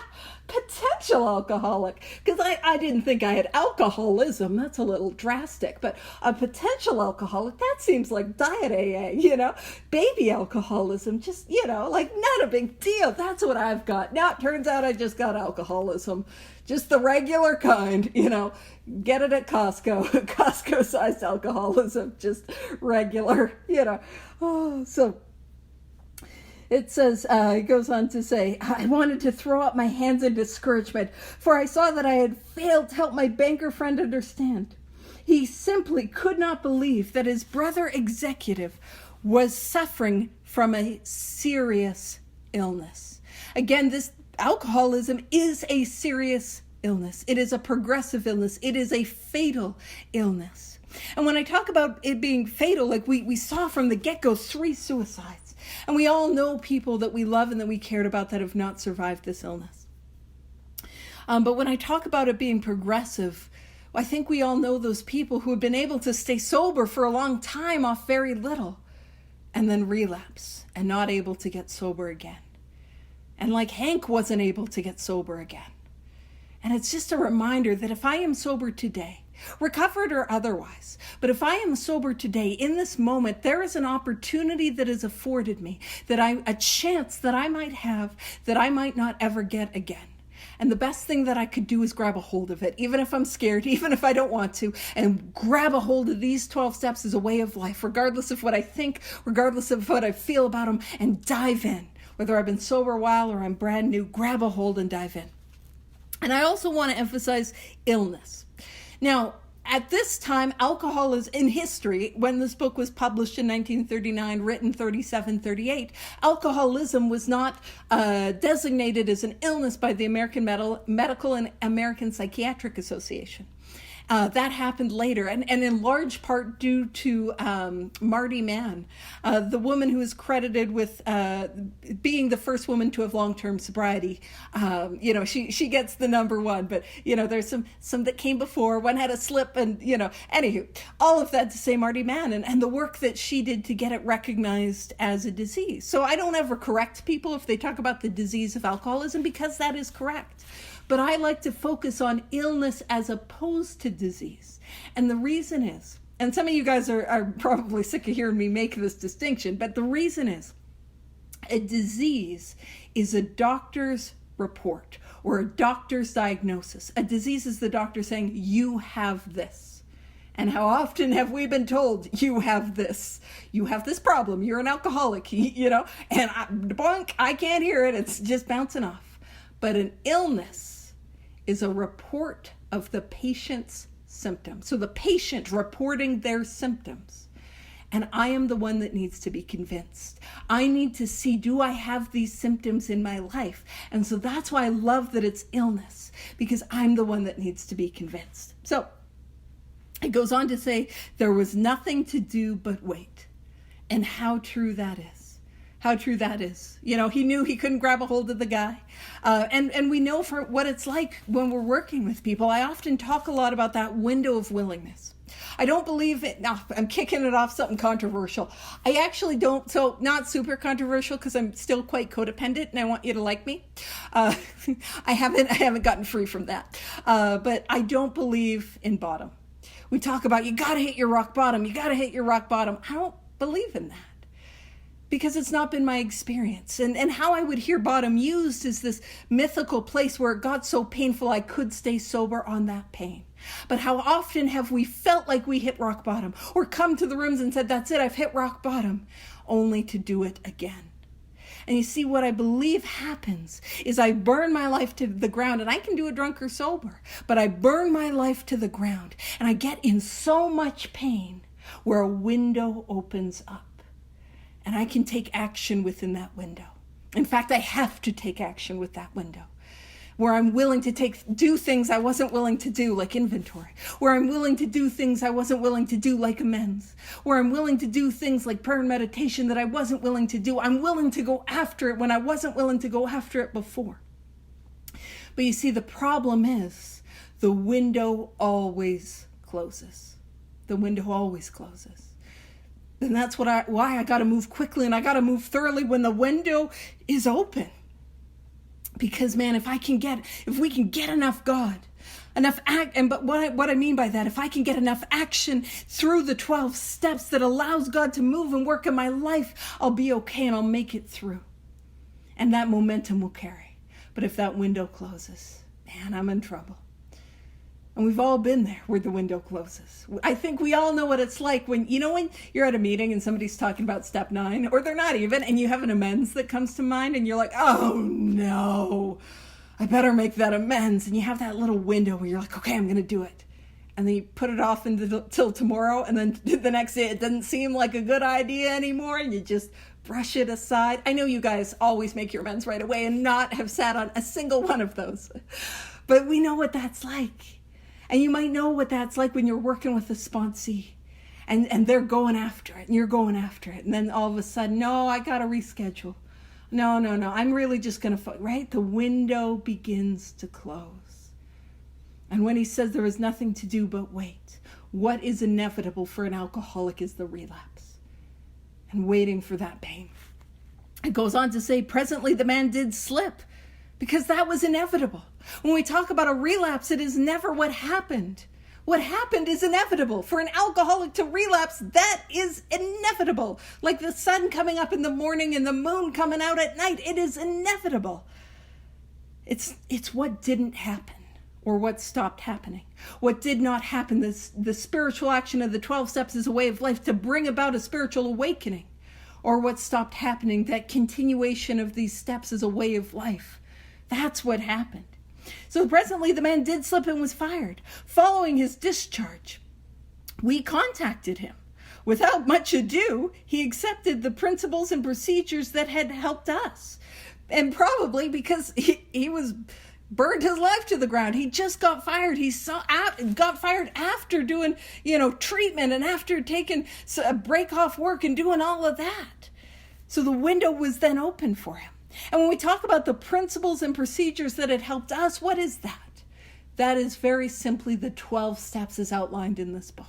potential alcoholic, because I didn't think I had alcoholism. That's a little drastic, but a potential alcoholic, that seems like diet AA, baby alcoholism, just, like not a big deal. That's what I've got. Now it turns out I just got alcoholism, just the regular kind, get it at Costco, Costco sized alcoholism, just regular, so it says, it goes on to say, I wanted to throw up my hands in discouragement, for I saw that I had failed to help my banker friend understand. He simply could not believe that his brother executive was suffering from a serious illness. Again, this alcoholism is a serious illness. It is a progressive illness. It is a fatal illness. And when I talk about it being fatal, like we saw from the get-go 3 suicides. And we all know people that we love and that we cared about that have not survived this illness. But when I talk about it being progressive, I think we all know those people who have been able to stay sober for a long time off very little and then relapse and not able to get sober again. And like Hank wasn't able to get sober again. And it's just a reminder that if I am sober today, recovered or otherwise, but if I am sober today, in this moment, there is an opportunity that is afforded me, a chance that I might have that I might not ever get again. And the best thing that I could do is grab a hold of it, even if I'm scared, even if I don't want to, and grab a hold of these 12 steps as a way of life, regardless of what I think, regardless of what I feel about them, and dive in. Whether I've been sober a while or I'm brand new, grab a hold and dive in. And I also want to emphasize illness. Now, at this time, alcohol is in history. When this book was published in 1939, written 37-38, alcoholism was not designated as an illness by the American Medical and American Psychiatric Association. That happened later, and in large part due to Marty Mann, the woman who is credited with being the first woman to have long-term sobriety. She gets the number one, but there's some that came before. One had a slip, and anywho, all of that to say Marty Mann and the work that she did to get it recognized as a disease. So I don't ever correct people if they talk about the disease of alcoholism, because that is correct. But I like to focus on illness as opposed to disease. And the reason is, and some of you guys are probably sick of hearing me make this distinction, but the reason is, a disease is a doctor's report or a doctor's diagnosis. A disease is the doctor saying, you have this. And how often have we been told, you have this problem, you're an alcoholic, and I can't hear it, it's just bouncing off. But an illness is a report of the patient's symptoms. So the patient reporting their symptoms. And I am the one that needs to be convinced. I need to see, do I have these symptoms in my life? And so that's why I love that it's illness, because I'm the one that needs to be convinced. So it goes on to say, there was nothing to do but wait. And how true that is. How true that is. He knew he couldn't grab a hold of the guy. And we know for what it's like when we're working with people. I often talk a lot about that window of willingness. I don't believe it. Now, I'm kicking it off something controversial. I actually don't. So not super controversial, because I'm still quite codependent and I want you to like me. I haven't gotten free from that. But I don't believe in bottom. We talk about, you got to hit your rock bottom. You got to hit your rock bottom. I don't believe in that, because it's not been my experience. And how I would hear bottom used is this mythical place where it got so painful I could stay sober on that pain. But how often have we felt like we hit rock bottom, or come to the rooms and said, that's it, I've hit rock bottom, only to do it again. And you see, what I believe happens is I burn my life to the ground, and I can do it drunk or sober, but I burn my life to the ground, and I get in so much pain where a window opens up. And I can take action within that window. In fact, I have to take action with that window, where I'm willing to do things I wasn't willing to do, like inventory, where I'm willing to do things I wasn't willing to do, like amends, where I'm willing to do things like prayer and meditation that I wasn't willing to do. I'm willing to go after it when I wasn't willing to go after it before. But you see, the problem is the window always closes. The window always closes. And that's why I got to move quickly, and I got to move thoroughly when the window is open. Because man, if we can get enough God, but what I mean by that, if I can get enough action through the 12 steps that allows God to move and work in my life, I'll be okay and I'll make it through. And that momentum will carry. But if that window closes, man, I'm in trouble. And we've all been there where the window closes. I think we all know what it's like when you're at a meeting and somebody's talking about step 9, or they're not even, and you have an amends that comes to mind, and you're like, oh no, I better make that amends. And you have that little window where you're like, okay, I'm going to do it. And then you put it off till tomorrow, and then the next day it doesn't seem like a good idea anymore, and you just brush it aside. I know you guys always make your amends right away and not have sat on a single one of those. But we know what that's like. And you might know what that's like when you're working with a sponsee and they're going after it and you're going after it. And then all of a sudden, no, I got to reschedule. No, I'm really just going to, right? The window begins to close. And when he says there is nothing to do but wait, what is inevitable for an alcoholic is the relapse and waiting for that pain. It goes on to say, presently the man did slip, because that was inevitable. When we talk about a relapse, it is never what happened. What happened is inevitable. For an alcoholic to relapse, that is inevitable. Like the sun coming up in the morning and the moon coming out at night, it is inevitable. It's what didn't happen, or what stopped happening. What did not happen, the spiritual action of the 12 steps is a way of life to bring about a spiritual awakening. or what stopped happening, that continuation of these steps is a way of life. That's what happened. So presently the man did slip and was fired. Following his discharge, we contacted him. Without much ado, he accepted the principles and procedures that had helped us. And probably because he was burned his life to the ground. He just got fired. Got fired after doing, treatment and after taking a break off work and doing all of that. So the window was then open for him. And when we talk about the principles and procedures that had helped us, what is that? That is very simply the 12 steps as outlined in this book.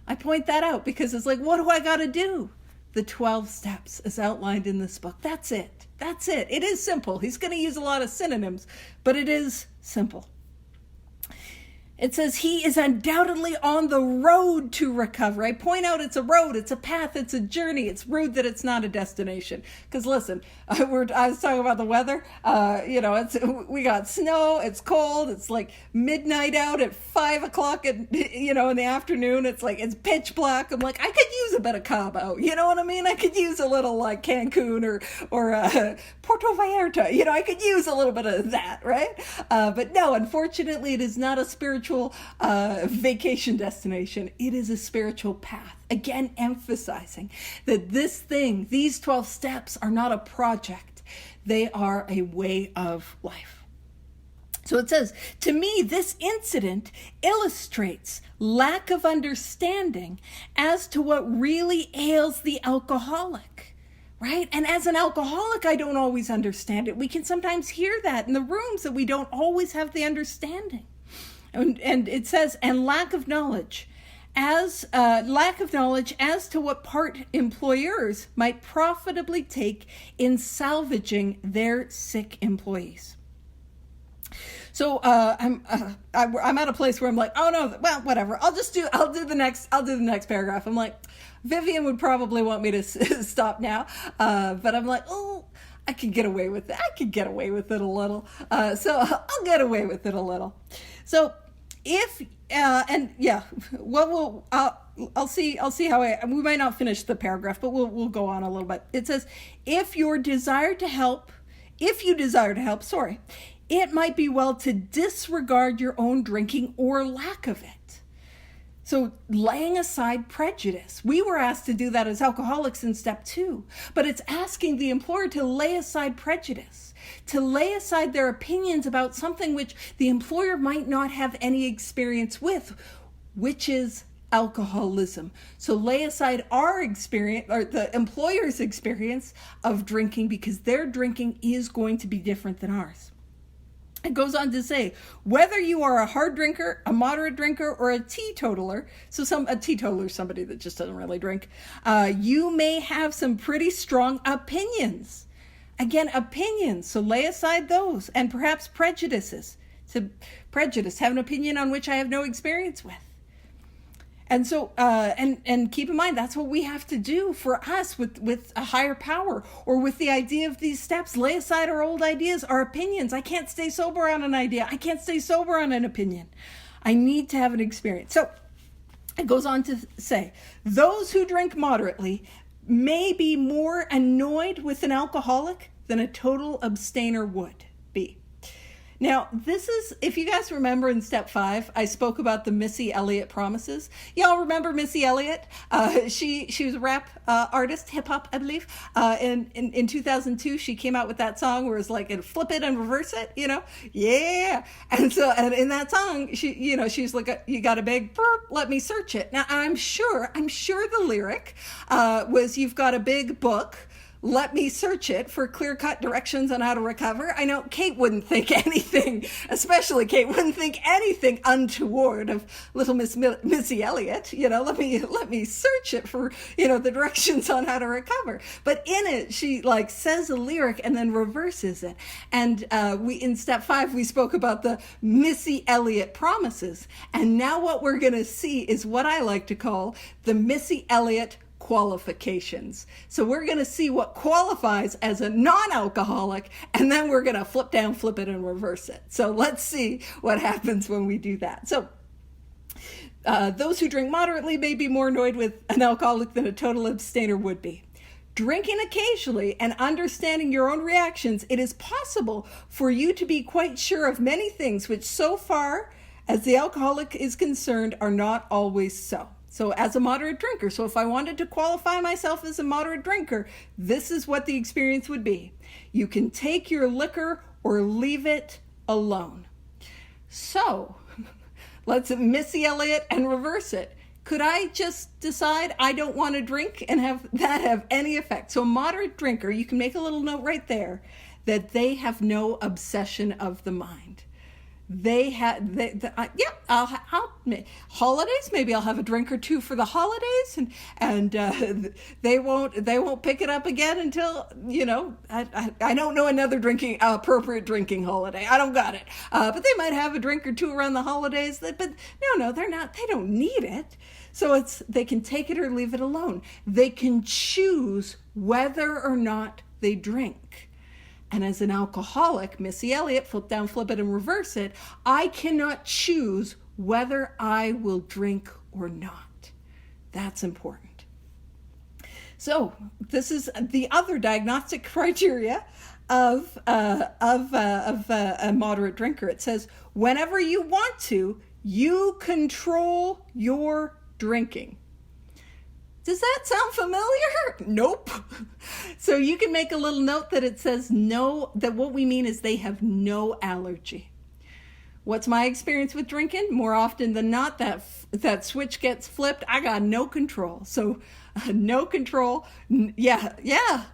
I point that out because it's like, what do I got to do? The 12 steps as outlined in this book. That's it. That's it. It is simple. He's going to use a lot of synonyms, but it is simple. It says he is undoubtedly on the road to recovery. I point out it's a road, it's a path, it's a journey. It's rude that it's not a destination. Because listen, I was talking about the weather. We got snow, it's cold, it's like midnight out at 5 o'clock in the afternoon. It's like, it's pitch black. I'm like, I could use a bit of Cabo. You know what I mean? I could use a little like Cancun or Puerto Vallarta. I could use a little bit of that, right? But no, unfortunately, it is not a spiritual vacation destination. It is a spiritual path. Again, emphasizing that these 12 steps are not a project. They are a way of life. So it says, to me, this incident illustrates lack of understanding as to what really ails the alcoholic. Right? And as an alcoholic, I don't always understand it. We can sometimes hear that in the rooms, that we don't always have the understanding. And it says, and lack of knowledge as to what part employers might profitably take in salvaging their sick employees. So I'm at a place where I'm like, oh no, well, whatever. I'll do the next paragraph. I'm like, Vivian would probably want me to stop now, but I'm like, oh, I could get away with it. I could get away with it a little. So I'll get away with it a little. So I'll see how we might not finish the paragraph, but we'll go on a little bit. It says, if you desire to help, it might be well to disregard your own drinking or lack of it. So laying aside prejudice. We were asked to do that as alcoholics in step 2, but it's asking the employer to lay aside prejudice, to lay aside their opinions about something which the employer might not have any experience with, which is alcoholism. So lay aside our experience, or the employer's experience of drinking, because their drinking is going to be different than ours. It goes on to say, whether you are a hard drinker, a moderate drinker, or a teetotaler, a teetotaler is somebody that just doesn't really drink, you may have some pretty strong opinions. Again, opinions, so lay aside those, and perhaps prejudices. Have an opinion on which I have no experience with. And so, and keep in mind, that's what we have to do for us with a higher power, or with the idea of these steps. Lay aside our old ideas, our opinions. I can't stay sober on an idea. I can't stay sober on an opinion. I need to have an experience. So it goes on to say, those who drink moderately may be more annoyed with an alcoholic than a total abstainer would be. Now, this is, if you guys remember in step 5, I spoke about the Missy Elliott promises. Y'all remember Missy Elliott? She was a rap artist, hip hop, I believe. In 2002, she came out with that song where it's like, flip it and reverse it, Yeah. And in that song, she's like, you got a big burp, let me search it. Now, I'm sure the lyric was, you've got a big book, let me search it for clear-cut directions on how to recover. I know Kate wouldn't think anything, especially Kate wouldn't think anything untoward of little Missy Elliott. Let me search it for, the directions on how to recover. But in it, she says a lyric and then reverses it. And in step 5, we spoke about the Missy Elliott promises. And now what we're going to see is what I like to call the Missy Elliott qualifications. So we're going to see what qualifies as a non-alcoholic, and then we're going to flip it, and reverse it. So let's see what happens when we do that. So those who drink moderately may be more annoyed with an alcoholic than a total abstainer would be. Drinking occasionally and understanding your own reactions, it is possible for you to be quite sure of many things which so far as the alcoholic is concerned are not always so. So as a moderate drinker, so if I wanted to qualify myself as a moderate drinker, this is what the experience would be. You can take your liquor or leave it alone. So let's Missy Elliott and reverse it. Could I just decide I don't want to drink and have that have any effect? So a moderate drinker, you can make a little note right there that they have no obsession of the mind. Holidays, maybe I'll have a drink or two for the holidays, and they won't pick it up again until, I don't know another appropriate drinking holiday. I don't got it. But they might have a drink or two around the holidays, but no, they're not, they don't need it. So they can take it or leave it alone. They can choose whether or not they drink. And as an alcoholic, Missy Elliott, flip down, flip it, and reverse it, I cannot choose whether I will drink or not. That's important. So this is the other diagnostic criteria of a moderate drinker. It says, whenever you want to, you control your drinking. Does that sound familiar? Nope. So you can make a little note that it says no, that what we mean is they have no allergy. What's my experience with drinking? More often than not, that switch gets flipped. I got no control. So no control. Yeah.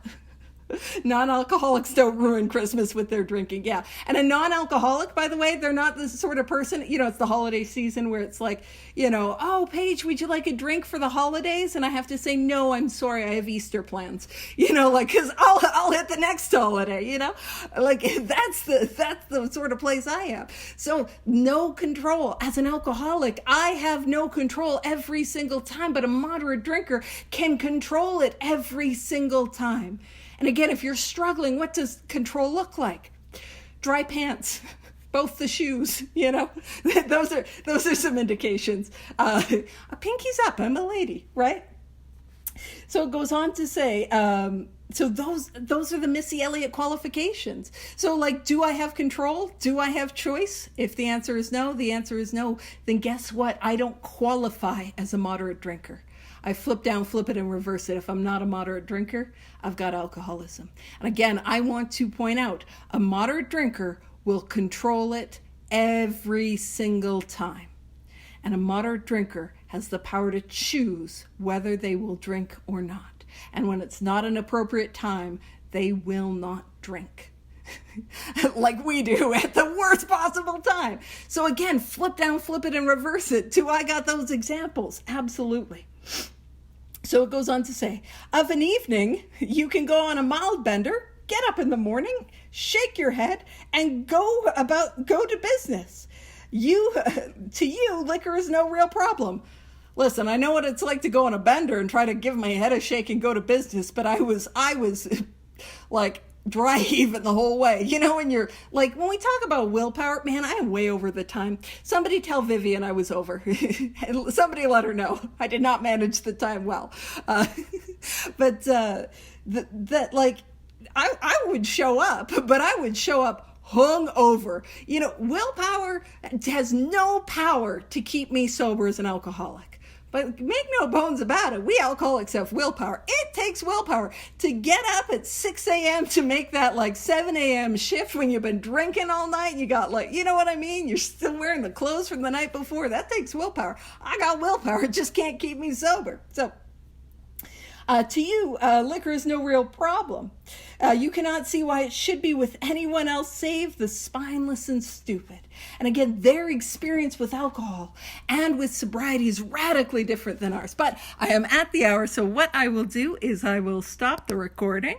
Non-alcoholics don't ruin Christmas with their drinking. Yeah. And a non-alcoholic, by the way, they're not the sort of person, it's the holiday season where it's like, oh, Paige, would you like a drink for the holidays? And I have to say, no, I'm sorry, I have Easter plans, cause I'll hit the next holiday, that's the sort of place I am. So no control. As an alcoholic, I have no control every single time, but a moderate drinker can control it every single time. And again, if you're struggling, what does control look like? Dry pants, both the shoes, those are some indications. A pinky's up, I'm a lady, right? So it goes on to say, so those are the Missy Elliott qualifications. So do I have control? Do I have choice? If the answer is no, then guess what? I don't qualify as a moderate drinker. I flip down, flip it, and reverse it. If I'm not a moderate drinker, I've got alcoholism. And again, I want to point out, a moderate drinker will control it every single time. And a moderate drinker has the power to choose whether they will drink or not. And when it's not an appropriate time, they will not drink. Like we do at the worst possible time. So again, flip down, flip it, and reverse it. Do I got those examples? Absolutely. So it goes on to say, of an evening, you can go on a mild bender, get up in the morning, shake your head, and go to business. To you, liquor is no real problem. Listen, I know what it's like to go on a bender and try to give my head a shake and go to business, but I was like dry heaving the whole way. When you're when we talk about willpower, man, I am way over the time. Somebody tell Vivian I was over. Somebody let her know. I did not manage the time well. But I would show up, but I would show up hungover. Willpower has no power to keep me sober as an alcoholic. But make no bones about it, we alcoholics have willpower. It takes willpower to get up at 6 a.m. to make that 7 a.m. shift when you've been drinking all night. You got what I mean? You're still wearing the clothes from the night before. That takes willpower. I got willpower. It just can't keep me sober. So to you, liquor is no real problem. You cannot see why it should be with anyone else save the spineless and stupid. And again, their experience with alcohol and with sobriety is radically different than ours. But I am at the hour, so what I will do is I will stop the recording.